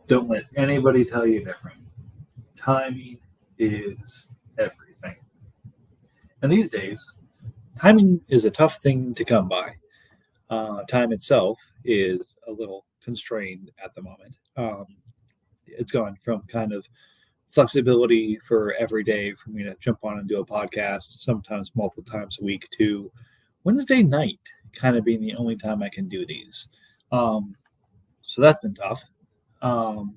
Don't let anybody tell you different. Timing is everything. And these days, timing is a tough thing to come by. Time itself is a little constrained at the moment. It's gone from kind of flexibility for every day for me to jump on and do a podcast, sometimes multiple times a week, to Wednesday night kind of being the only time I can do these. Um, so that's been tough. Um,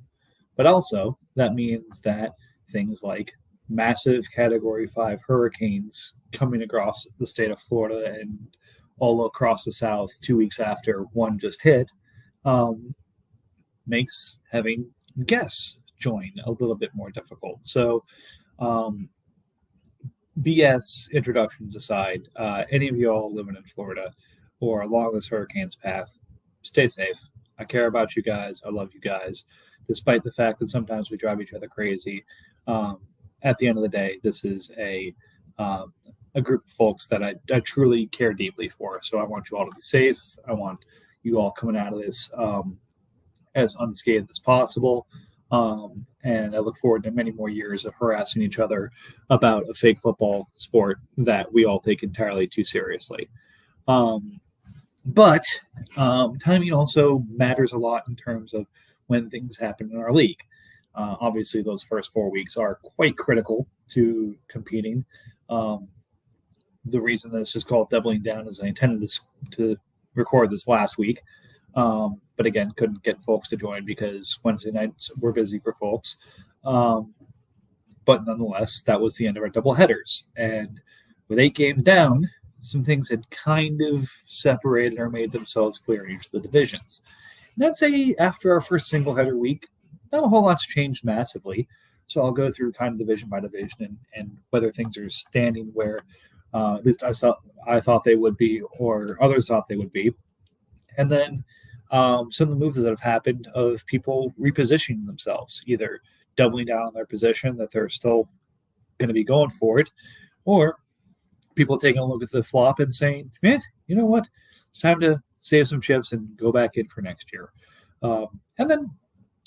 but also, that means that things like massive Category 5 hurricanes coming across the state of Florida and all across the South 2 weeks after one just hit um, makes having guests join a little bit more difficult. So, um, BS introductions aside, any of y'all living in Florida or along this hurricane's path, stay safe. I care about you guys. I love you guys, despite the fact that sometimes we drive each other crazy. Um, at the end of the day, this is um, a group of folks that I truly care deeply for. So I want you all to be safe. I want you all coming out of this as unscathed as possible. And I look forward to many more years of harassing each other about a fake football sport that we all take entirely too seriously. Um, but timing also matters a lot in terms of when things happen in our league. Obviously, those first 4 weeks are quite critical to competing. Um, the reason this is called doubling down is I intended to record this last week. But again, couldn't get folks to join because Wednesday nights were busy for folks. Um, but nonetheless, that was the end of our double headers. And with 8 games down, some things had kind of separated or made themselves clear in each of the divisions. And I'd say after our first single header week, not a whole lot's changed massively. So I'll go through kind of division by division and whether things are standing where at least I thought they would be or others thought they would be. And then some of the moves that have happened of people repositioning themselves, either doubling down on their position that they're still going to be going for it, or people taking a look at the flop and saying, you know what? It's time to save some chips and go back in for next year. And then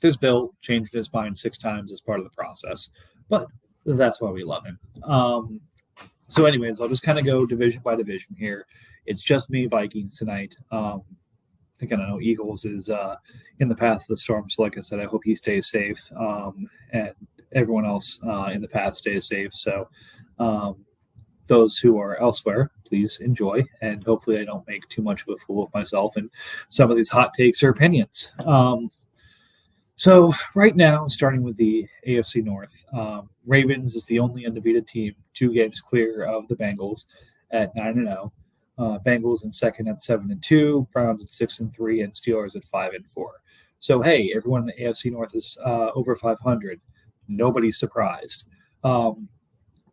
there's Bill changing his mind 6 times as part of the process. But that's why we love him. So anyways, I'll just kind of go division by division here. It's just me, Vikings, tonight. Again, I know Eagles is in the path of the storm. So like I said, I hope he stays safe. And everyone else in the path stays safe. So those who are elsewhere, please enjoy. And hopefully I don't make too much of a fool of myself and some of these hot takes or opinions. So right now, starting with the AFC North, Ravens is the only undefeated team, 2 games clear of the Bengals at 9-0. Bengals in second at 7-2, Browns at 6-3, and Steelers at 5-4. So hey, everyone in the AFC North is over 500. Nobody's surprised.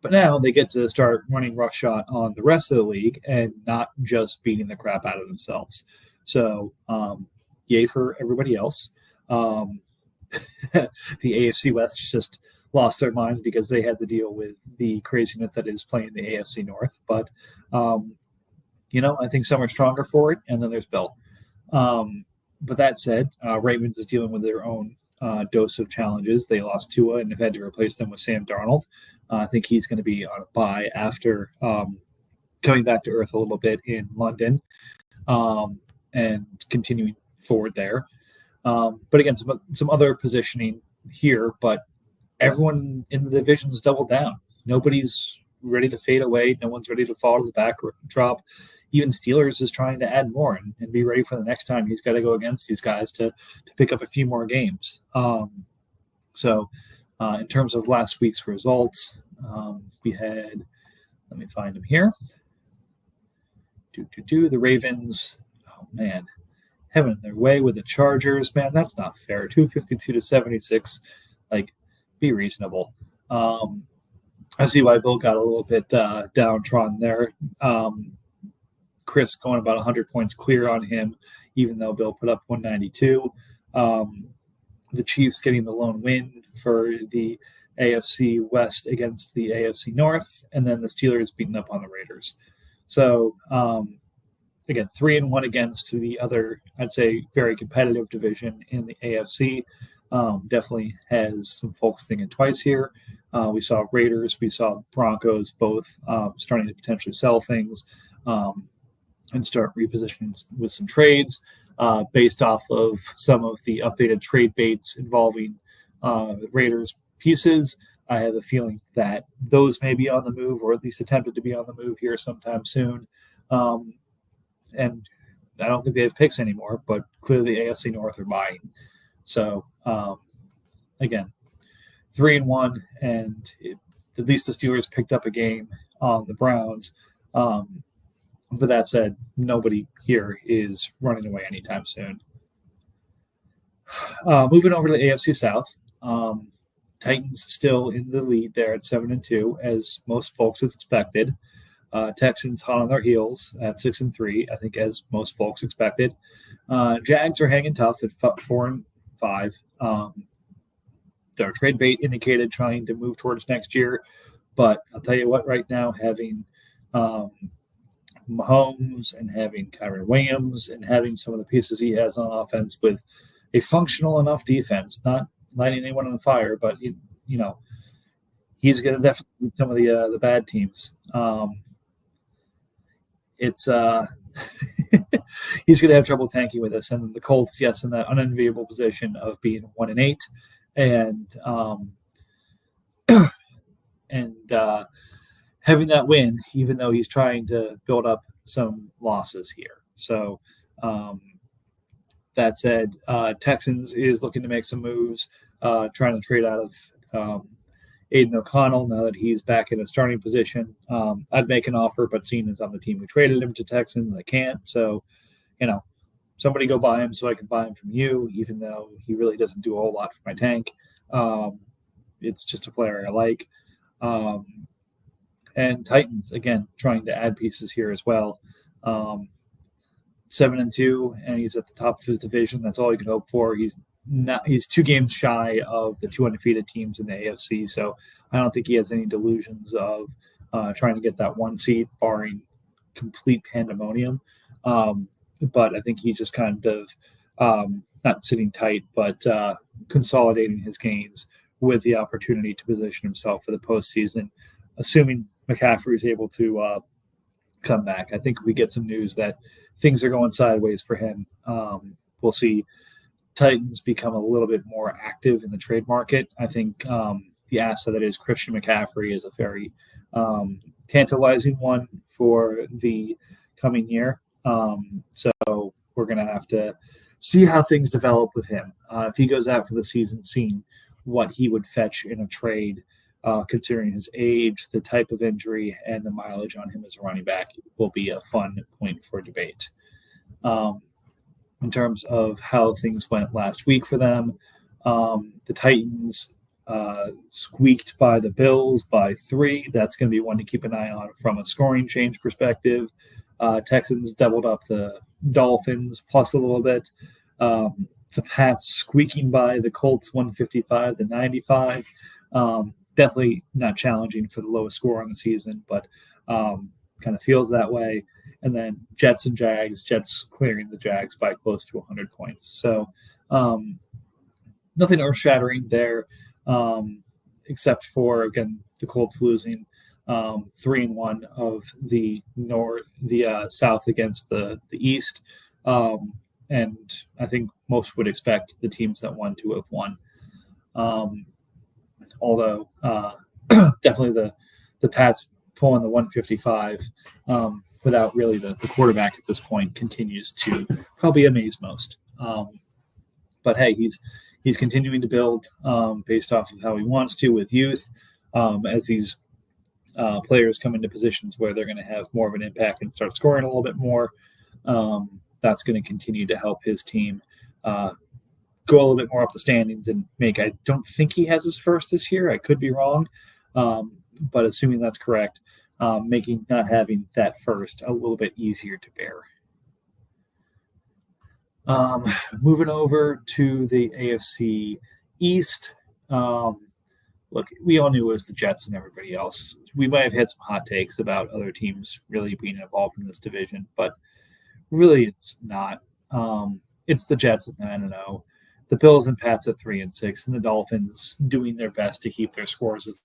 But now they get to start running roughshod on the rest of the league and not just beating the crap out of themselves. So yay for everybody else. The AFC West just lost their minds because they had to deal with the craziness that is playing the AFC North. But I think some are stronger for it, and then there's Bill. But that said, Ravens is dealing with their own dose of challenges. They lost Tua and have had to replace them with Sam Darnold. I think he's going to be on a bye after coming back to earth a little bit in London and continuing forward there. But again, some other positioning here, but everyone in the division's doubled down. Nobody's ready to fade away. No one's ready to fall to the backdrop. Even Steelers is trying to add more and be ready for the next time he's got to go against these guys to pick up a few more games. So in terms of last week's results, we had, let me find them here. The Ravens, oh man, having their way with the Chargers, man, that's not fair. 252-76, like, be reasonable. I see why Bill got a little bit downtrodden there. Chris going about 100 points clear on him, even though Bill put up 192. The Chiefs getting the lone win for the AFC West against the AFC North, and then the Steelers beating up on the Raiders. So, again, 3-1 against the other, I'd say, very competitive division in the AFC. definitely has some folks thinking twice here. We saw Raiders, we saw Broncos both starting to potentially sell things and start repositioning with some trades based off of some of the updated trade baits involving Raiders pieces. I have a feeling that those may be on the move, or at least attempted to be on the move here sometime soon. And I don't think they have picks anymore, but clearly the AFC North are buying. So again, 3-1, and at least the Steelers picked up a game on the Browns. But that said, nobody here is running away anytime soon. Moving over to the AFC South, Titans still in the lead there at 7-2, as most folks expected. Texans hot on their heels at 6-3, I think, as most folks expected. Jags are hanging tough at 4-5. Their trade bait indicated trying to move towards next year, but I'll tell you what, right now, having Mahomes and having Kyren Williams and having some of the pieces he has on offense with a functional enough defense, not lighting anyone on fire, but he's going to definitely beat some of the bad teams. It's he's going to have trouble tanking with us, and the Colts, yes, in that unenviable position of being 1-8, and having that win, even though he's trying to build up some losses here. So that said, Texans is looking to make some moves, trying to trade out of Aiden O'Connell now that he's back in a starting position. I'd make an offer, but seeing as I'm the team who traded him to Texans, I can't. So, somebody go buy him so I can buy him from you, even though he really doesn't do a whole lot for my tank. It's just a player I like. And Titans, again, trying to add pieces here as well. 7-2, and he's at the top of his division. That's all you can hope for. He's 2 games shy of the 2 undefeated teams in the AFC, so I don't think he has any delusions of trying to get that 1 seed, barring complete pandemonium. But I think he's just kind of not sitting tight, but consolidating his gains with the opportunity to position himself for the postseason, assuming McCaffrey is able to come back. I think we get some news that things are going sideways for him. We'll see Titans become a little bit more active in the trade market. I think the asset that is Christian McCaffrey is a very tantalizing one for the coming year. So we're going to have to see how things develop with him. If he goes out for the season, seeing what he would fetch in a trade, considering his age, the type of injury, and the mileage on him as a running back, will be a fun point for debate. In terms of how things went last week for them, the Titans squeaked by the Bills by 3. That's going to be one to keep an eye on from a scoring change perspective. Texans doubled up the Dolphins plus a little bit. The Pats squeaking by the Colts 155-95. Definitely not challenging for the lowest score on the season, but kind of feels that way. And then Jets and Jags, Jets clearing the Jags by close to 100 points. So nothing earth-shattering there, except for, again, the Colts losing 3-1 of the South against the East. And I think most would expect the teams that won to have won. Although definitely the Pats pulling the 155 without really the quarterback at this point continues to probably amaze most. But hey, he's continuing to build based off of how he wants to with youth. As these players come into positions where they're going to have more of an impact and start scoring a little bit more, that's going to continue to help his team go a little bit more up the standings and make. I don't think he has his first this year. I could be wrong, but assuming that's correct, making not having that first a little bit easier to bear. Moving over to the AFC East. Look, we all knew it was the Jets and everybody else. We might have had some hot takes about other teams really being involved in this division, but really it's not. It's the Jets at 9-0. the Bills and Pats at 3-6, and the Dolphins doing their best to keep their scores as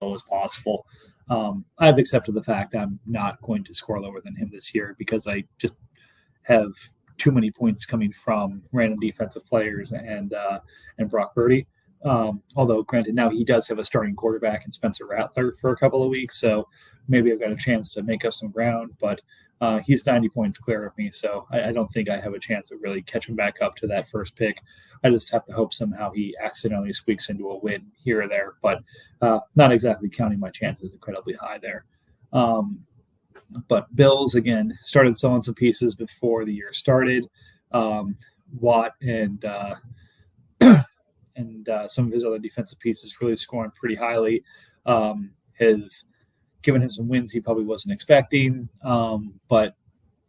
low as possible. I've accepted the fact I'm not going to score lower than him this year because I just have too many points coming from random defensive players and Brock Purdy. Although, granted, now he does have a starting quarterback in Spencer Rattler for a couple of weeks, so maybe I've got a chance to make up some ground. But he's 90 points clear of me, so I don't think I have a chance of really catching back up to that first pick. I just have to hope somehow he accidentally squeaks into a win here or there, but not exactly counting my chances incredibly high there. But Bills, again, started selling some pieces before the year started. Watt and some of his other defensive pieces really scoring pretty highly. Have given him some wins he probably wasn't expecting, but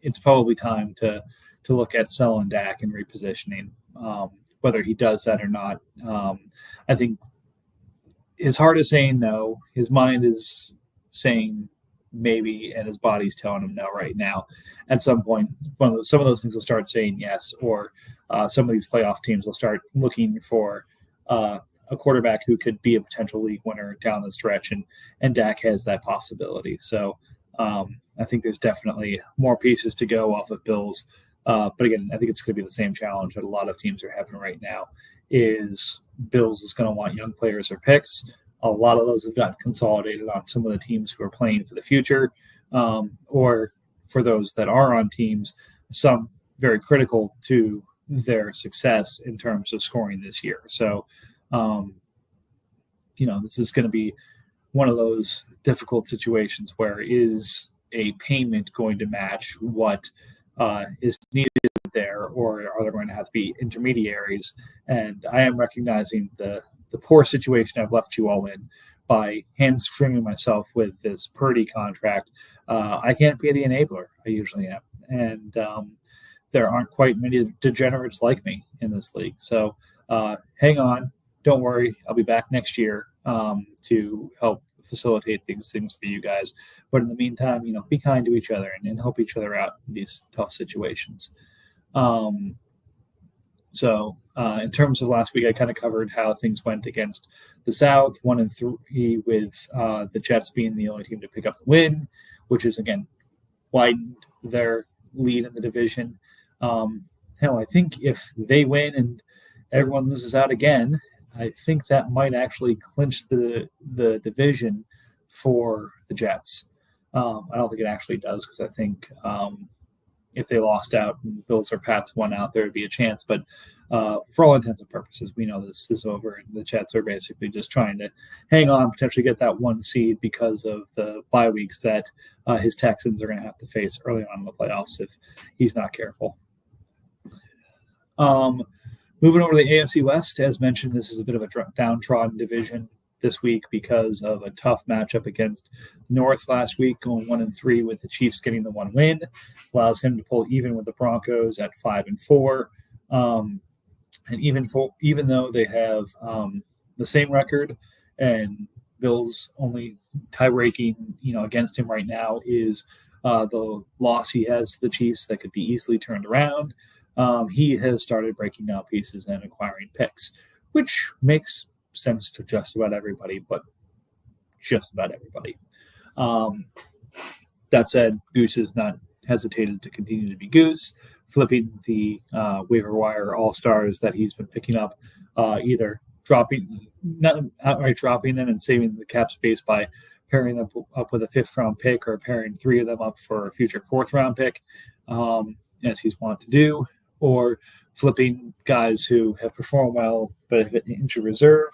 it's probably time to look at selling Dak and repositioning. Whether he does that or not, I think his heart is saying no. His mind is saying maybe, and his body's telling him no right now. At some point, some of those things will start saying yes, or some of these playoff teams will start looking for a quarterback who could be a potential league winner down the stretch, and Dak has that possibility. So I think there's definitely more pieces to go off of Bills. But again, I think it's going to be the same challenge that a lot of teams are having right now. Is Bills is going to want young players or picks. A lot of those have gotten consolidated on some of the teams who are playing for the future, or for those that are on teams, some very critical to their success in terms of scoring this year. So, this is going to be one of those difficult situations where is a payment going to match what is needed there, or are there going to have to be intermediaries? And I am recognizing the poor situation I've left you all in by hamstringing myself with this Purdy contract. I can't be the enabler. I usually am. And there aren't quite many degenerates like me in this league. So hang on. Don't worry. I'll be back next year to help facilitate things for you guys. But in the meantime, be kind to each other and help each other out in these tough situations. So in terms of last week, I kind of covered how things went against the South, 1-3, with the Jets being the only team to pick up the win, which is, again, widened their lead in the division. I think if they win and everyone loses out again, I think that might actually clinch the division for the Jets. I don't think it actually does, because I think if they lost out and Bills or Pats won out, there would be a chance. But for all intents and purposes, we know this is over, and the Jets are basically just trying to hang on, potentially get that 1 seed because of the bye weeks that his Texans are going to have to face early on in the playoffs if he's not careful. Moving over to the AFC West, as mentioned, this is a bit of a downtrodden division this week because of a tough matchup against the North last week, going 1-3 with the Chiefs getting the 1 win, allows him to pull even with the Broncos at 5-4. And even though they have the same record, and Bills only tie-breaking against him right now is the loss he has to the Chiefs that could be easily turned around. He has started breaking down pieces and acquiring picks, which makes sense to just about everybody, but just about everybody. That said, Goose has not hesitated to continue to be Goose, flipping the waiver wire all-stars that he's been picking up, either not outright dropping them and saving the cap space by pairing them up with a 5th-round pick, or pairing 3 of them up for a future 4th-round pick, as he's wanted to do, or flipping guys who have performed well but have been injured reserve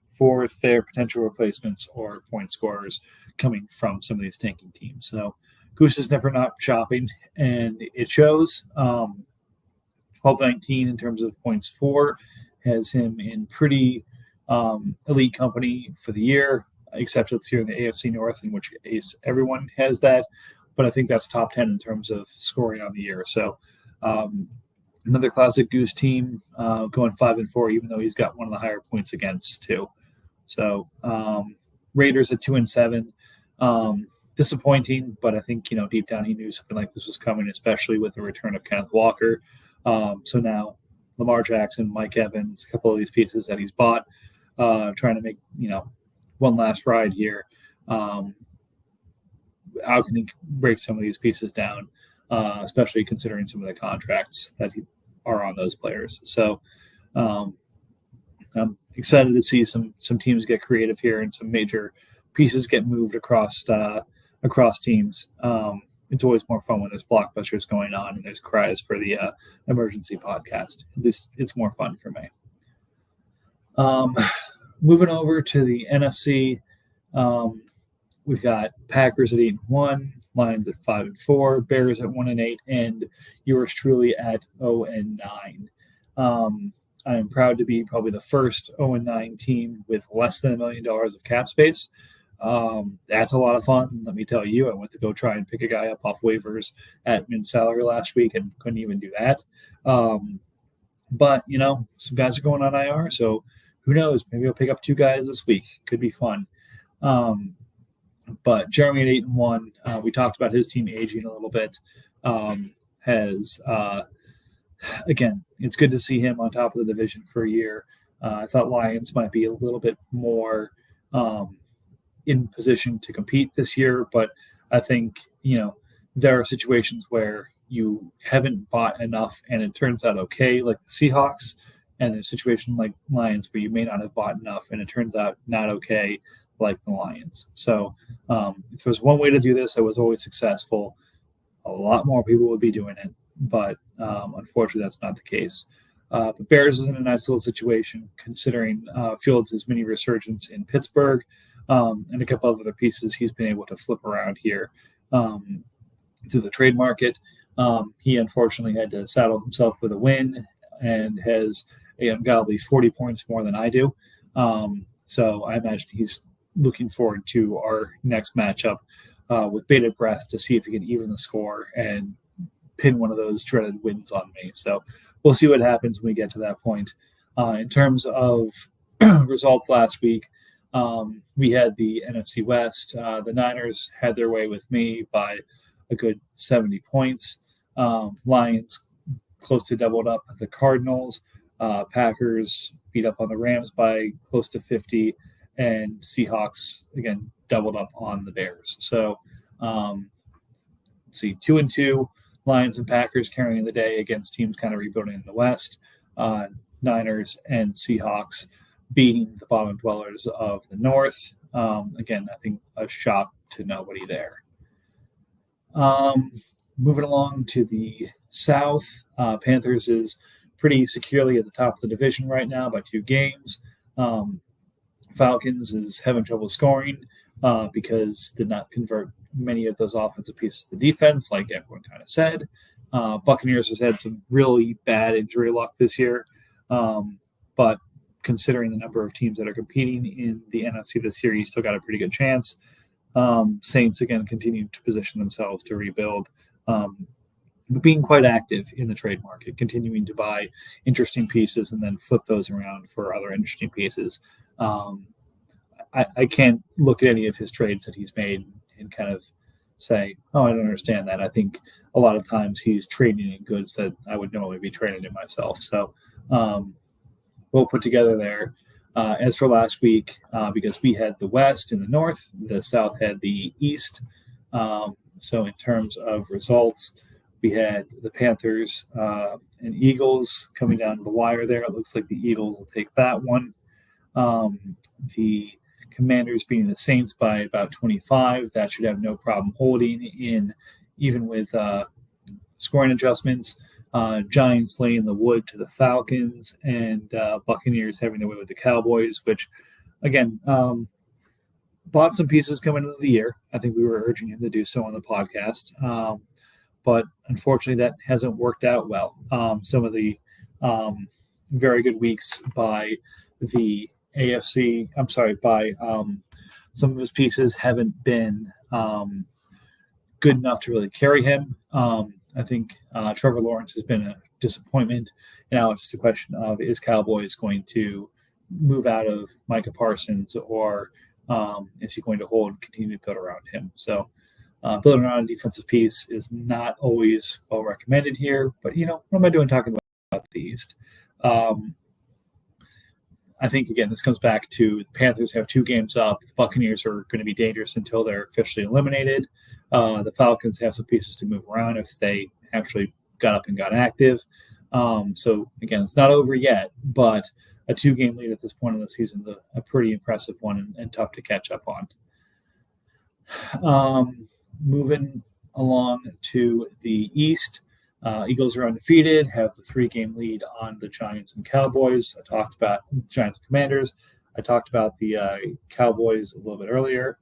for their potential replacements or point scorers coming from some of these tanking teams. So Goose is never not shopping, and it shows. 12-19 in terms of points for has him in pretty elite company for the year, except here in the AFC North, in which case everyone has that. But I think that's top 10 in terms of scoring on the year. So another classic Goose team going 5-4, even though he's got one of the higher points against too. So Raiders at 2-7, disappointing, but I think deep down he knew something like this was coming, especially with the return of Kenneth Walker. So now Lamar Jackson, Mike Evans, a couple of these pieces that he's bought, trying to make, one last ride here. How can he break some of these pieces down, especially considering some of the contracts that are on those players? So I'm excited to see some teams get creative here and some major pieces get moved across teams. It's always more fun when there's blockbusters going on and there's cries for the emergency podcast. At least it's more fun for me. Moving over to the NFC, we've got Packers at 8-1, Lions at 5-4, Bears at 1-8, and yours truly at 0-9. I am proud to be probably the first 0-9 team with less than $1 million of cap space. That's a lot of fun. Let me tell you, I went to go try and pick a guy up off waivers at mid-salary last week and couldn't even do that. But, some guys are going on IR, so who knows? Maybe I'll pick up 2 guys this week. Could be fun. But Jeremy at 8-1, we talked about his team aging a little bit, again, it's good to see him on top of the division for a year. I thought Lions might be a little bit more in position to compete this year, but I think, there are situations where you haven't bought enough and it turns out okay, like the Seahawks, and there's a situation like Lions where you may not have bought enough and it turns out not okay, like the Lions. So if there's one way to do this that was always successful, a lot more people would be doing it. But unfortunately, that's not the case. But Bears is in a nice little situation considering Fields' mini resurgence in Pittsburgh and a couple of other pieces he's been able to flip around here through the trade market. He unfortunately had to saddle himself with a win and has got at least 40 points more than I do. So I imagine he's looking forward to our next matchup with bated breath to see if he can even the score and pin one of those dreaded wins on me. So we'll see what happens when we get to that point. In terms of results last week, we had the NFC West. The Niners had their way with me by a good 70 points. Lions close to doubled up the Cardinals. Packers beat up on the Rams by close to 50. And Seahawks, again, doubled up on the Bears. So let's see, 2-2. Lions and Packers carrying the day against teams kind of rebuilding in the West. Niners and Seahawks beating the bottom dwellers of the North. Again, I think a shock to nobody there. Moving along to the South, Panthers is pretty securely at the top of the division right now by 2 games. Falcons is having trouble scoring because did not convert many of those offensive pieces to defense, like everyone kind of said. Buccaneers has had some really bad injury luck this year, but considering the number of teams that are competing in the NFC this year, you still got a pretty good chance. Saints, again, continue to position themselves to rebuild, being quite active in the trade market, continuing to buy interesting pieces and then flip those around for other interesting pieces. I can't look at any of his trades that he's made and kind of say, oh, I don't understand that. I think a lot of times he's trading in goods that I would normally be trading in myself. So we'll put together there. As for last week, because we had the West and the North, the South had the East. So in terms of results, we had the Panthers and Eagles coming down to the wire there. It looks like the Eagles will take that one. The Commanders beating the Saints by about 25. That should have no problem holding in, even with scoring adjustments. Giants laying the wood to the Falcons, and Buccaneers having their way with the Cowboys, which, again, bought some pieces coming into the year. I think we were urging him to do so on the podcast. But unfortunately, that hasn't worked out well. Some of the very good weeks by the AFC, some of his pieces haven't been good enough to really carry him. I think Trevor Lawrence has been a disappointment. And now it's just a question of, is Cowboys going to move out of Micah Parsons, or is he going to hold and continue to build around him? So building around a defensive piece is not always well recommended here. But, what am I doing talking about the East? Um, I think, again, this comes back to the Panthers have 2 games up. The Buccaneers are going to be dangerous until they're officially eliminated. The Falcons have some pieces to move around if they actually got up and got active. So, again, it's not over yet, but a 2-game lead at this point in the season is a pretty impressive one and tough to catch up on. Moving along to the East, Eagles are undefeated, have the 3-game lead on the Giants and Cowboys. I talked about Giants and Commanders. I talked about the Cowboys a little bit earlier.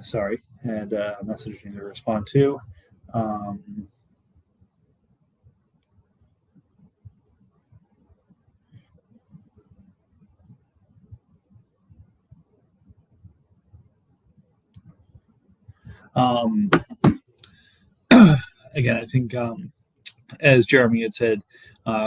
Sorry, and a message I need to respond to. Again, I think, as Jeremy had said,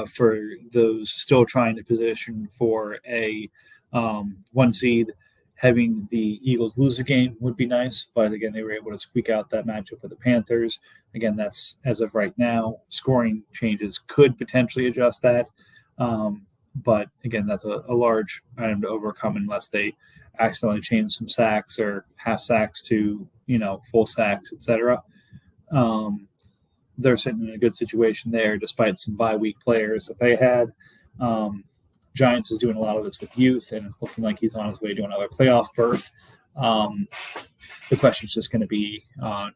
for those still trying to position for a 1 seed, having the Eagles lose a game would be nice. But again, they were able to squeak out that matchup with the Panthers. Again, that's as of right now. Scoring changes could potentially adjust that. But again, that's a large item to overcome unless they accidentally change some sacks or half sacks to, full sacks, etc. They're sitting in a good situation there despite some bye week players that they had. Giants is doing a lot of this with youth, and it's looking like he's on his way to another playoff berth. The question is just going to be,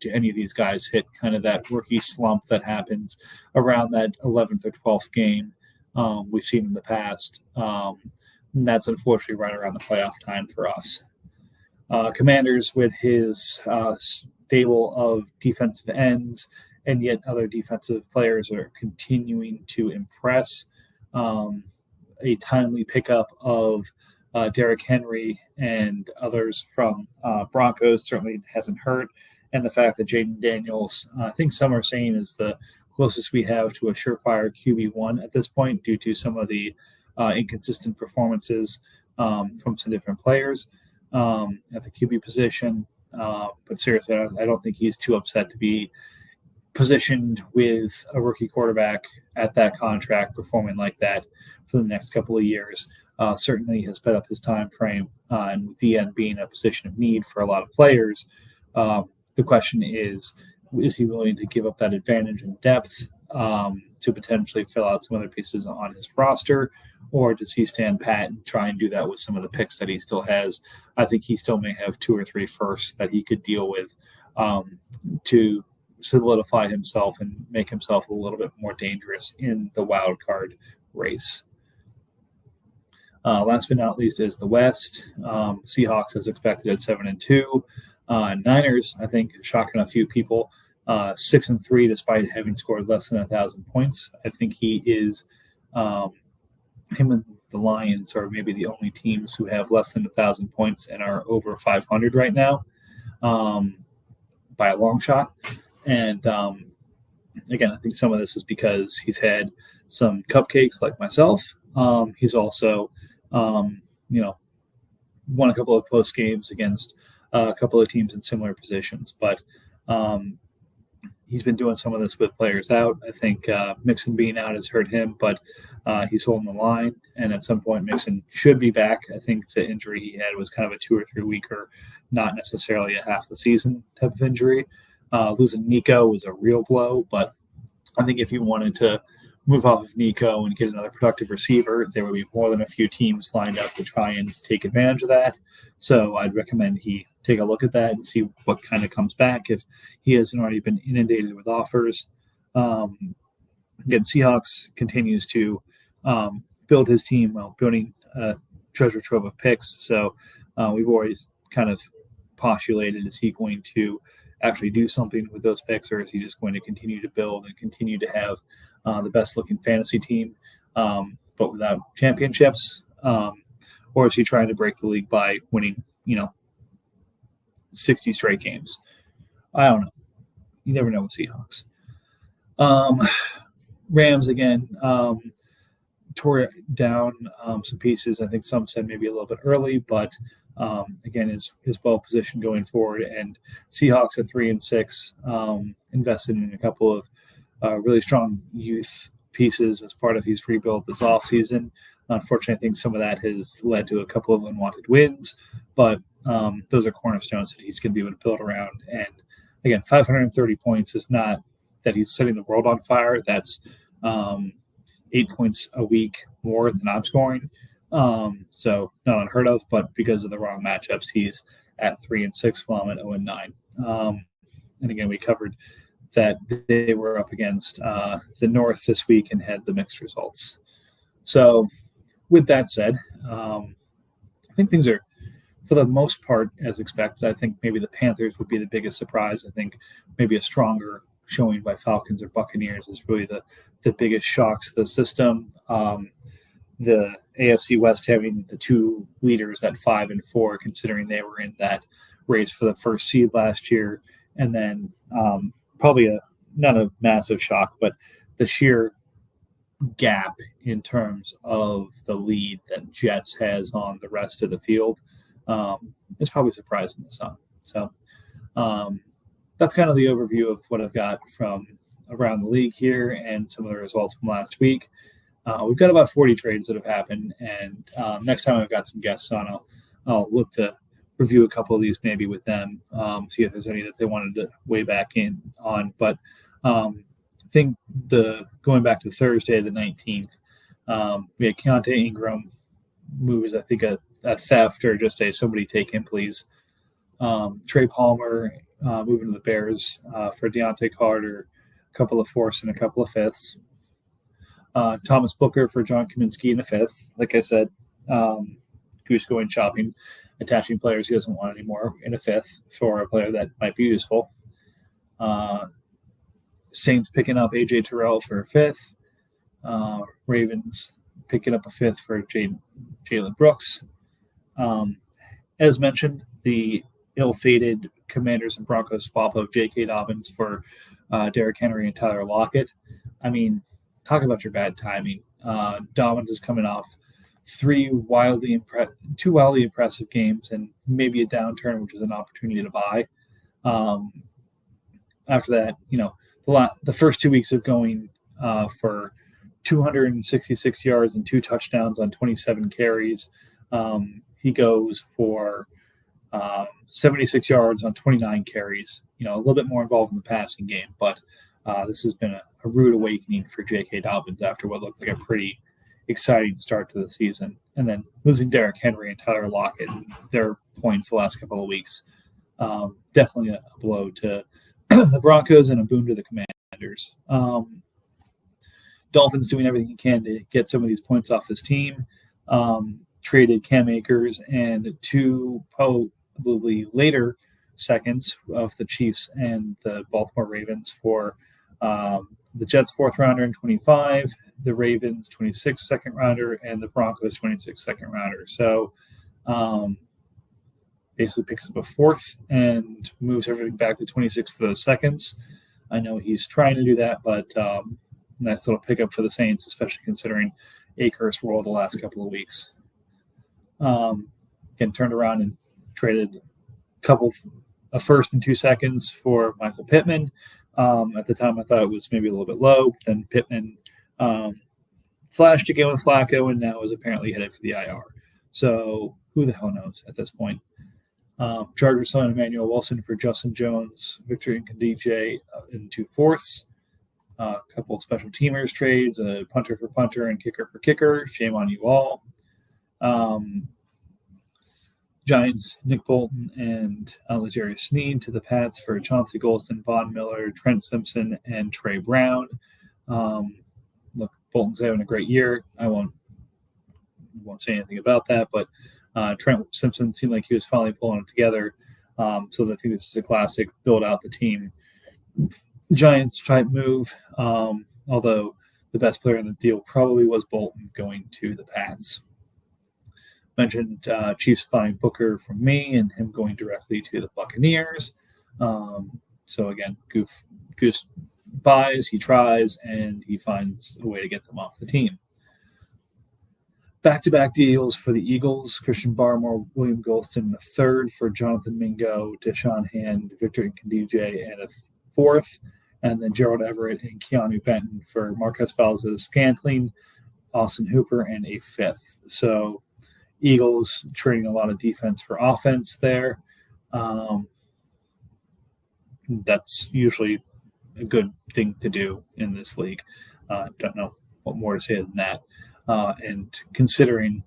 do any of these guys hit kind of that rookie slump that happens around that 11th or 12th game we've seen in the past? And that's unfortunately right around the playoff time for us. Commanders with his stable of defensive ends, and yet other defensive players are continuing to impress. A timely pickup of Derrick Henry and others from Broncos certainly hasn't hurt. And the fact that Jaden Daniels, I think some are saying, is the closest we have to a surefire QB1 at this point due to some of the inconsistent performances from some different players at the QB position. But seriously, I don't think he's too upset to be positioned with a rookie quarterback at that contract performing like that for the next couple of years. Certainly has sped up his time frame, and with the end being a position of need for a lot of players, the question is he willing to give up that advantage in depth to potentially fill out some other pieces on his roster, or does he stand pat and try and do that with some of the picks that he still has? I think he still may have 2 or 3 firsts that he could deal with to solidify himself and make himself a little bit more dangerous in the wild card race. Last but not least is the West. Seahawks as expected at 7-2. Niners, I think, shocking a few people, 6-3 despite having scored less than 1,000 points. I think he is him and the Lions are maybe the only teams who have less than 1,000 points and are over 500 right now, by a long shot. And again, I think some of this is because he's had some cupcakes like myself. He's also, won a couple of close games against a couple of teams in similar positions. But he's been doing some of this with players out. I think Mixon being out has hurt him, but he's holding the line. And at some point, Mixon should be back. I think the injury he had was kind of a 2 or 3 weeker, not necessarily a half the season type of injury. Losing Nico was a real blow, but I think if you wanted to move off of Nico and get another productive receiver, there would be more than a few teams lined up to try and take advantage of that. So I'd recommend he take a look at that and see what kind of comes back if he hasn't already been inundated with offers. Again, Seahawks continues to build his team while building a treasure trove of picks. So we've always kind of postulated, is he going to actually do something with those picks, or is he just going to continue to build and continue to have the best looking fantasy team, but without championships? Or is he trying to break the league by winning, 60 straight games? I don't know. You never know with Seahawks. Rams, again, tore down some pieces. I think some said maybe a little bit early, but again, is well positioned going forward. And Seahawks at 3-6, invested in a couple of really strong youth pieces as part of his rebuild this offseason. Unfortunately, I think some of that has led to a couple of unwanted wins, but those are cornerstones that he's going to be able to build around. And again, 530 points is not that he's setting the world on fire. That's 8 points a week more than I'm scoring. So not unheard of, but because of the wrong matchups, he's at 3-6 while I'm at 0-9. And again, we covered that they were up against the North this week and had the mixed results. So with that said, I think things are, for the most part, as expected. I think maybe the Panthers would be the biggest surprise. I think maybe a stronger showing by Falcons or Buccaneers is really the biggest shocks to the system. The AFC West having the two leaders at 5-4, considering they were in that race for the first seed last year. And then probably not a massive shock, but the sheer gap in terms of the lead that Jets has on the rest of the field is probably surprising to some. So that's kind of the overview of what I've got from around the league here and some of the results from last week. We've got about 40 trades that have happened, and next time I've got some guests on, I'll look to review a couple of these maybe with them, see if there's any that they wanted to weigh back in on. But I think going back to Thursday, the 19th, we had Keontae Ingram moves, I think, a theft or just somebody take him, please. Trey Palmer moving to the Bears for Deontay Carter, a couple of fourths and a couple of fifths. Thomas Booker for John Kaminsky in a fifth. Like I said, Goose going shopping, attaching players he doesn't want anymore in a fifth for a player that might be useful. Saints picking up A.J. Terrell for a fifth. Ravens picking up a fifth for Jalen Brooks. As mentioned, the ill-fated Commanders and Broncos swap of J.K. Dobbins for Derrick Henry and Tyler Lockett. I mean, talk about your bad timing. Dobbins is coming off two wildly impressive games and maybe a downturn, which is an opportunity to buy. After that, the first 2 weeks of going for 266 yards and 2 touchdowns on 27 carries. He goes for 76 yards on 29 carries, a little bit more involved in the passing game. But this has been a rude awakening for J.K. Dobbins after what looked like a pretty exciting start to the season. And then losing Derrick Henry and Tyler Lockett, their points the last couple of weeks, definitely a blow to the Broncos and a boon to the Commanders. Dolphins doing everything he can to get some of these points off his team. Traded Cam Akers and 2 probably later seconds of the Chiefs and the Baltimore Ravens for the Jets 4th rounder in 25, the Ravens 26th second rounder, and the Broncos 26th second rounder. So basically picks up a 4th and moves everything back to 26 for those seconds. I know he's trying to do that, but nice little pickup for the Saints, especially considering Akers rolled the last couple of weeks. Again, turned around and traded a 1st and 2 seconds for Michael Pittman. At the time, I thought it was maybe a little bit low. But then Pittman flashed again with Flacco and now is apparently headed for the IR. So who the hell knows at this point? Chargers signed Emmanuel Wilson for Justin Jones, Victor Nkdije in 2 fourths. A couple of special teamers trades, a punter for punter and kicker for kicker. Shame on you all. Giants, Nick Bolton and L'Jarius Sneed to the Pats for Chauncey Golston, Von Miller, Trent Simpson, and Trey Brown. Look, Bolton's having a great year. I won't say anything about that, but Trent Simpson seemed like he was finally pulling it together. So I think this is a classic build out the team Giants type move. Although the best player in the deal probably was Bolton going to the Pats. Mentioned Chiefs buying Booker from me and him going directly to the Buccaneers. So again, Goose buys, he tries, and he finds a way to get them off the team. Back-to-back deals for the Eagles: Christian Barmore, William Golston, a third for Jonathan Mingo, Deshaun Hand, Victor Nkandije, and a fourth. And then Gerald Everett and Keanu Benton for Marquez Valdes-Scantling, Austin Hooper, and a fifth. So Eagles trading a lot of defense for offense there. That's usually a good thing to do in this league. Don't know what more to say than that. And considering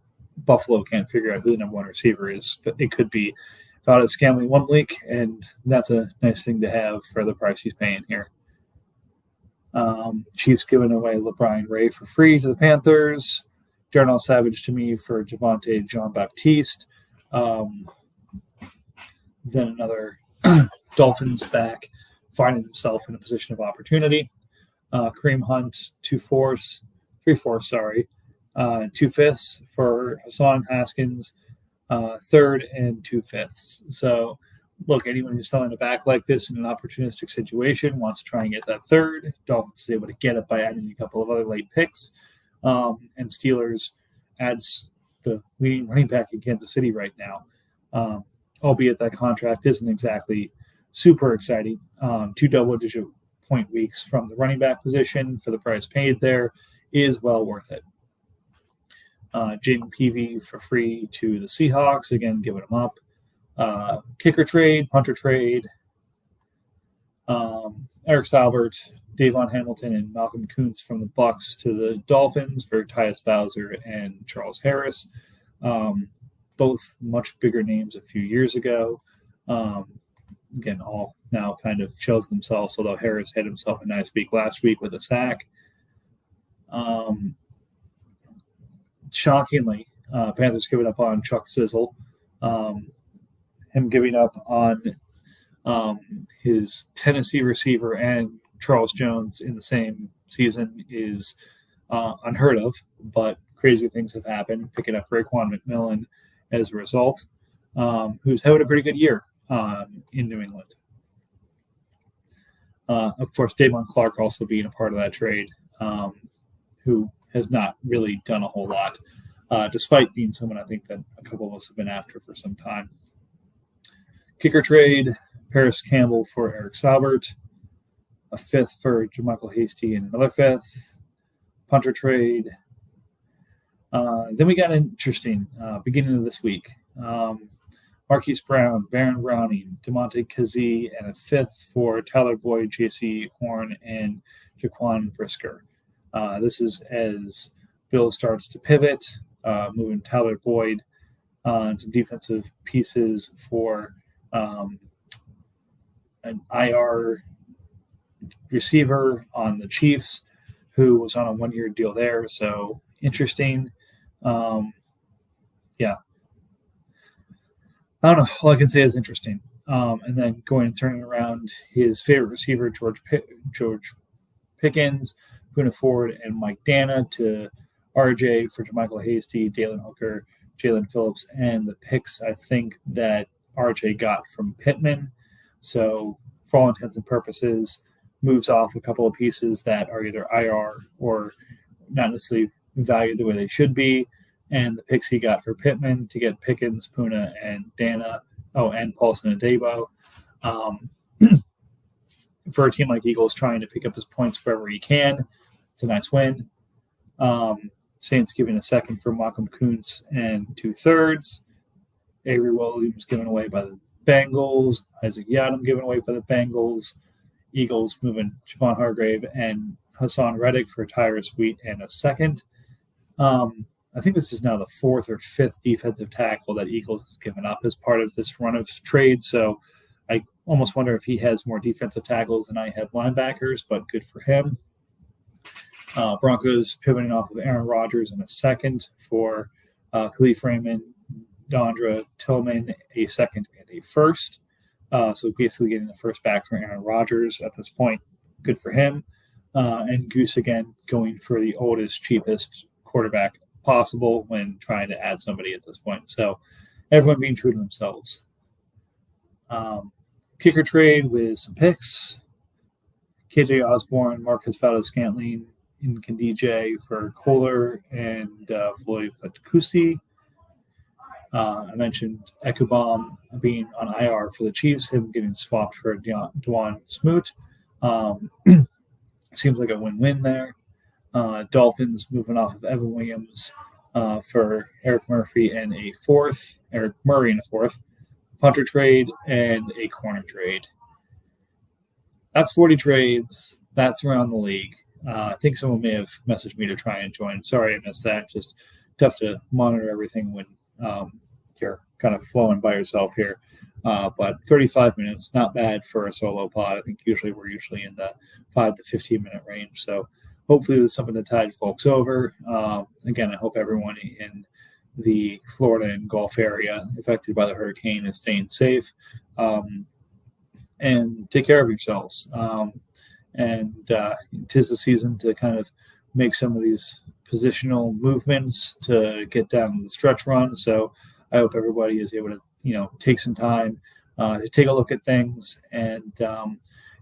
Buffalo can't figure out who the number one receiver is, it could be Valdes-Scantling 1 week, and that's a nice thing to have for the price he's paying here. Chiefs giving away LeBron Ray for free to the Panthers. Darnell Savage to me for Javonte Jean-Baptiste. Then another Dolphins back finding himself in a position of opportunity. Kareem Hunt, 3/4, 2/5 for Hassan Haskins, third and 2/5. So, look, anyone who's selling a back like this in an opportunistic situation wants to try and get that third. Dolphins is able to get it by adding a couple of other late picks. And Steelers adds the leading running back in Kansas City right now, albeit that contract isn't exactly super exciting. 2 double-digit point weeks from the running back position for the price paid there is well worth it. Jaden Peavy for free to the Seahawks, again, giving them up. Kicker trade, punter trade. Eric Salbert, Davon Hamilton, and Malcolm Kuntz from the Bucs to the Dolphins for Tyus Bowser and Charles Harris. Both much bigger names a few years ago. Again, all now kind of shows themselves, although Harris had himself a nice week last week with a sack. Shockingly, Panthers giving up on Chuck Sizzle. Him giving up on his Tennessee receiver and Charles Jones in the same season is unheard of, but crazy things have happened. Picking up Raekwon McMillan as a result, who's having a pretty good year in New England. Of course, Damon Clark also being a part of that trade, who has not really done a whole lot, despite being someone I think that a couple of us have been after for some time. Kicker trade, Paris Campbell for Eric Salbert, a fifth for JaMycal Hasty and another fifth. Punter trade. Then we got an interesting beginning of this week. Marquise Brown, Baron Browning, DeMonte Kazee, and a fifth for Tyler Boyd, J.C. Horn, and Jaquan Brisker. This is as Bill starts to pivot, moving Tyler Boyd and some defensive pieces for an IR receiver on the Chiefs who was on a 1-year deal there. So interesting. Yeah. I don't know. All I can say is interesting. And then going and turning around his favorite receiver, George Pickens, Poona Ford, and Mike Dana to RJ for JaMycal Hasty, Dalen Hooker, Jalen Phillips, and the picks I think that RJ got from Pittman. So for all intents and purposes, moves off a couple of pieces that are either IR or not necessarily valued the way they should be. And the picks he got for Pittman to get Pickens, Poona, and Dana, and Paulson and Debo. For a team like Eagles trying to pick up his points wherever he can, it's a nice win. Saints giving a second for Malcolm Kuntz and 2/3. Avery Williams given away by the Bengals. Isaac Yiadom given away by the Bengals. Eagles moving Javon Hargrave and Hassan Reddick for Tyrus Wheat and a second. I think this is now the fourth or fifth defensive tackle that Eagles has given up as part of this run of trade. So I almost wonder if he has more defensive tackles than I had linebackers, but good for him. Broncos pivoting off of Aaron Rodgers in a second for Khalif Raymond, Dondra Tillman, a second and a first. So basically getting the first back from Aaron Rodgers at this point. Good for him. And Goose again going for the oldest, cheapest quarterback possible when trying to add somebody at this point. So everyone being true to themselves. Kicker trade with some picks. KJ Osborne, Marquez Valdes-Scantling Nkandije for Kohler and Floyd Fatakusi. I mentioned Ekubom being on IR for the Chiefs, him getting swapped for Dwan Smoot. Seems like a win-win there. Dolphins moving off of Evan Williams for Eric Murray and a fourth, punter trade, and a corner trade. That's 40 trades. That's around the league. I think someone may have messaged me to try and join. Sorry I missed that. Just tough to monitor everything when you're kind of flowing by yourself here. But 35 minutes, not bad for a solo pod. I think we're usually in the 5 to 15-minute range. So hopefully there's something to tide folks over. Again, I hope everyone in the Florida and Gulf area affected by the hurricane is staying safe. And take care of yourselves. And 'tis the season to kind of make some of these positional movements to get down the stretch run. So I hope everybody is able to, take some time to take a look at things and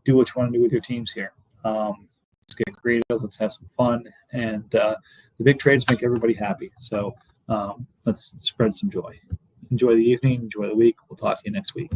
do what you want to do with your teams here. Let's get creative. Let's have some fun. And the big trades make everybody happy. So let's spread some joy. Enjoy the evening. Enjoy the week. We'll talk to you next week.